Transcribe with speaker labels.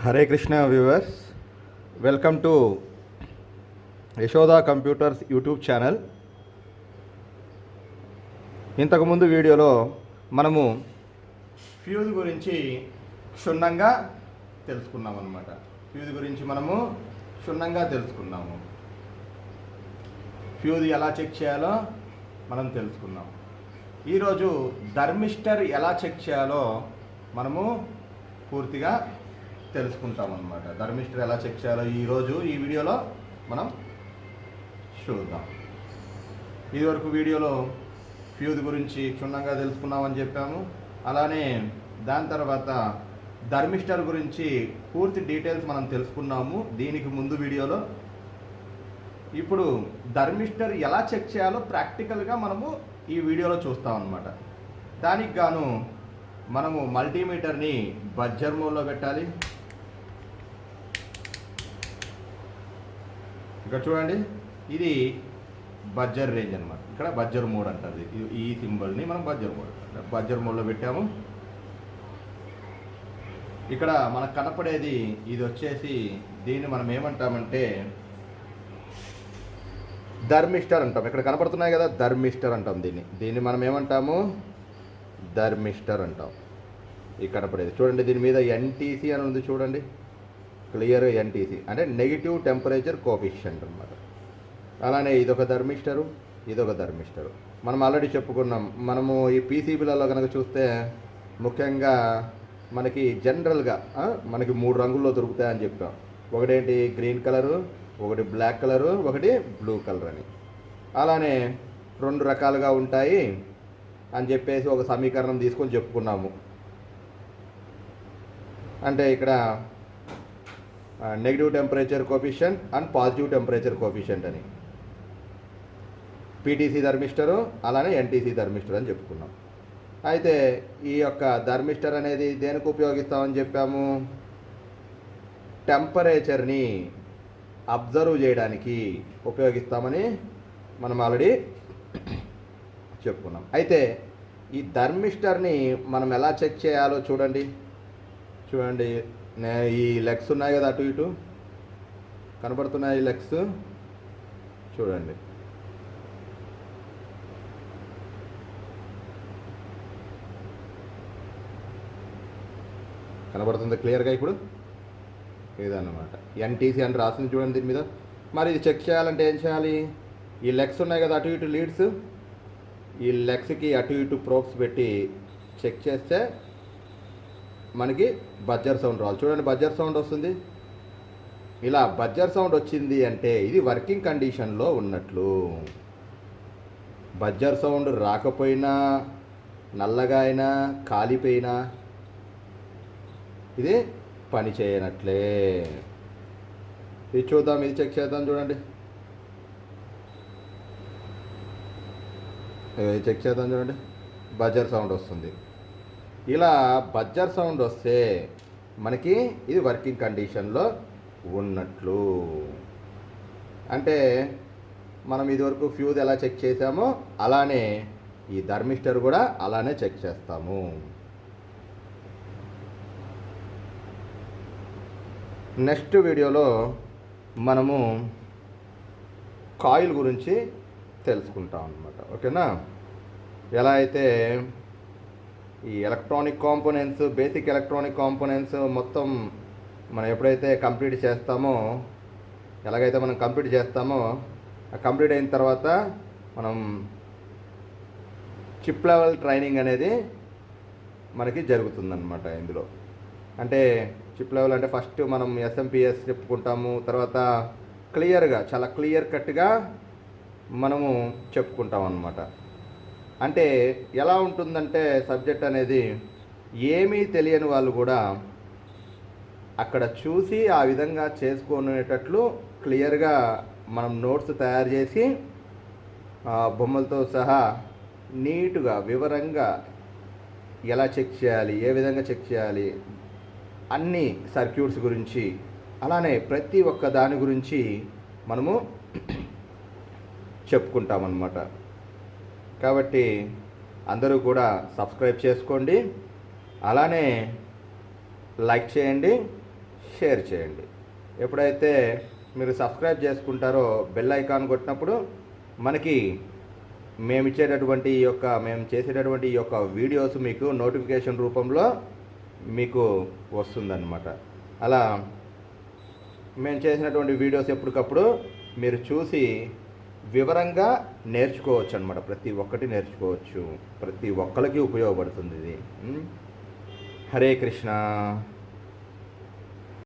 Speaker 1: Hare Krishna viewers, welcome to Yashoda computers YouTube channel. ఇంతకుముందు వీడియోలో మనము ఫ్యూజ్ గురించి క్షుణ్ణంగా తెలుసుకున్నాం అన్నమాట. ఫ్యూజ్ గురించి మనము క్షుణ్ణంగా తెలుసుకున్నాము. ఫ్యూజ్ ఎలా చెక్ చేయాలో మనం తెలుసుకున్నాం. ఈరోజు థర్మిస్టర్ ఎలా చెక్ చేయాలో మనము పూర్తిగా తెలుసుకుంటాం అన్నమాట. థర్మిస్టర్ ఎలా చెక్ చేయాలో ఈరోజు ఈ వీడియోలో మనం చూద్దాం. ఇదివరకు వీడియోలో ఫ్యూజ్ గురించి క్షుణ్ణంగా తెలుసుకున్నామని చెప్పాము. అలానే దాని తర్వాత థర్మిస్టర్ గురించి పూర్తి డీటెయిల్స్ మనం తెలుసుకున్నాము దీనికి ముందు వీడియోలో. ఇప్పుడు థర్మిస్టర్ ఎలా చెక్ చేయాలో ప్రాక్టికల్గా మనము ఈ వీడియోలో చూస్తాం అన్నమాట. దానికి గాను మనము మల్టీమీటర్ని బజ్జర్ మోడ్లో పెట్టాలి. ఇక్కడ చూడండి, ఇది బజ్జర్ రేంజ్ అనమాట. ఇక్కడ బజ్జర్ మోడ్ అంటారు. ఈ సింబల్ని మనం బజ్జర్ మోడ్లో పెట్టాము. ఇక్కడ మనకు కనపడేది ఇది వచ్చేసి, దీన్ని మనం ఏమంటామంటే థర్మిస్టర్ అంటాం. ఇక్కడ కనపడుతున్నాయి కదా, థర్మిస్టర్ అంటాం. దీన్ని మనం ఏమంటాము, థర్మిస్టర్ అంటాం. ఈ కనపడేది చూడండి, దీని మీద ఎన్టీసీ అని ఉంది చూడండి, క్లియర్ ఎన్టీసీ అంటే నెగిటివ్ టెంపరేచర్ కోఎఫిషియంట్ అనమాట. అలానే ఇదొక థర్మిస్టరు, ఇదొక థర్మిస్టరు. మనం ఆల్రెడీ చెప్పుకున్నాం. మనము ఈ పీసీబీలలో కనుక చూస్తే ముఖ్యంగా మనకి జనరల్గా మనకి 3 రంగుల్లో దొరుకుతాయని చెప్పాం. ఒకటేంటి గ్రీన్ కలరు, ఒకటి బ్లాక్ కలరు, ఒకటి బ్లూ కలర్ అని. అలానే 2 రకాలుగా ఉంటాయి అని చెప్పేసి ఒక సమీకరణం తీసుకొని చెప్పుకున్నాము. అంటే ఇక్కడ negative temperature coefficient and positive temperature coefficient అని, పీటీసీ థర్మిస్టరు అలానే ఎన్టీసీ థర్మిస్టర్ అని చెప్పుకున్నాం. అయితే ఈ యొక్క థర్మిస్టర్ అనేది దేనికి ఉపయోగిస్తామని చెప్పాము, టెంపరేచర్ని అబ్జర్వ్ చేయడానికి ఉపయోగిస్తామని మనం ఆల్రెడీ చెప్పుకున్నాం. అయితే ఈ థర్మిస్టర్ని మనం ఎలా చెక్ చేయాలో చూడండి. ఈ లెగ్స్ ఉన్నాయి కదా, అటు ఇటు కనబడుతున్నాయి ఈ లెగ్స్ చూడండి. కనబడుతుంది క్లియర్గా ఇప్పుడు. ఇదన్నమాట ఎన్టీసీ అని రాసింది చూడండి దీని మీద. మరి ఇది చెక్ చేయాలంటే ఏం చేయాలి, ఈ లెగ్స్ ఉన్నాయి కదా అటు ఇటు లీడ్స్, ఈ లెగ్స్కి అటు ఇటు ప్రోబ్స్ పెట్టి చెక్ చేస్తే మనకి బజ్జర్ సౌండ్ రావాలి. చూడండి, బజ్జర్ సౌండ్ వస్తుంది. ఇలా బజ్జర్ సౌండ్ వచ్చింది అంటే ఇది వర్కింగ్ కండిషన్లో ఉన్నట్లు. బజ్జర్ సౌండ్ రాకపోయినా, నల్లగా అయినా, కాలిపోయినా ఇది పని చేయనట్లే. ఇది చూద్దాం, ఇది చెక్ చేద్దాం. చూడండి, చెక్ చేద్దాం. చూడండి, బజ్జర్ సౌండ్ వస్తుంది. ఇలా బజ్జర్ సౌండ్ వస్తే మనకి ఇది వర్కింగ్ కండిషన్లో ఉన్నట్లు. అంటే మనం ఇదివరకు ఫ్యూజ్ ఎలా చెక్ చేసామో అలానే ఈ థర్మిస్టర్ కూడా అలానే చెక్ చేస్తాము. నెక్స్ట్ వీడియోలో మనము కాయిల్ గురించి తెలుసుకుంటాం అన్నమాట. ఓకేనా? ఎలా అయితే ఈ electronic components, basic electronic components మొత్తం మనం ఎప్పుడైతే కంప్లీట్ చేస్తామో, ఎలాగైతే మనం కంప్లీట్ చేస్తామో, కంప్లీట్ అయిన తర్వాత మనం చిప్ లెవెల్ ట్రైనింగ్ అనేది మనకి జరుగుతుందన్నమాట ఇందులో. అంటే చిప్ లెవెల్ అంటే ఫస్ట్ మనం ఎస్ఎంపిఎస్ చెప్పుకుంటాము, తర్వాత క్లియర్గా, చాలా క్లియర్ కట్గా మనము చెప్పుకుంటాం అన్నమాట. అంటే ఎలా ఉంటుందంటే సబ్జెక్ట్ అనేది ఏమీ తెలియని వాళ్ళు కూడా అక్కడ చూసి ఆ విధంగా చేసుకునేటట్లు క్లియర్గా మనం నోట్స్ తయారు చేసి బొమ్మలతో సహా నీటుగా వివరంగా ఎలా చెక్ చేయాలి, ఏ విధంగా చెక్ చేయాలి, అన్ని సర్క్యూట్స్ గురించి, అలానే ప్రతి ఒక్క దాని గురించి మనము చెప్పుకుంటామన్నమాట. కాబట్టి అందరూ కూడా సబ్స్క్రైబ్ చేసుకోండి, అలానే లైక్ చేయండి, షేర్ చేయండి. ఎప్పుడైతే మీరు సబ్స్క్రైబ్ చేసుకుంటారో బెల్ ఐకాన్ కొట్టినప్పుడు మనకి మేము చేసేటటువంటి ఈ యొక్క వీడియోస్ మీకు నోటిఫికేషన్ రూపంలో మీకు వస్తుందన్నమాట. అలా మేము చేసినటువంటి వీడియోస్ ఎప్పటికప్పుడు మీరు చూసి వివరంగా నేర్చుకోవచ్చు అనమాట. ప్రతి ఒక్కటి నేర్చుకోవచ్చు, ప్రతి ఒక్కరికి ఉపయోగపడుతుంది ఇది. హరే కృష్ణ.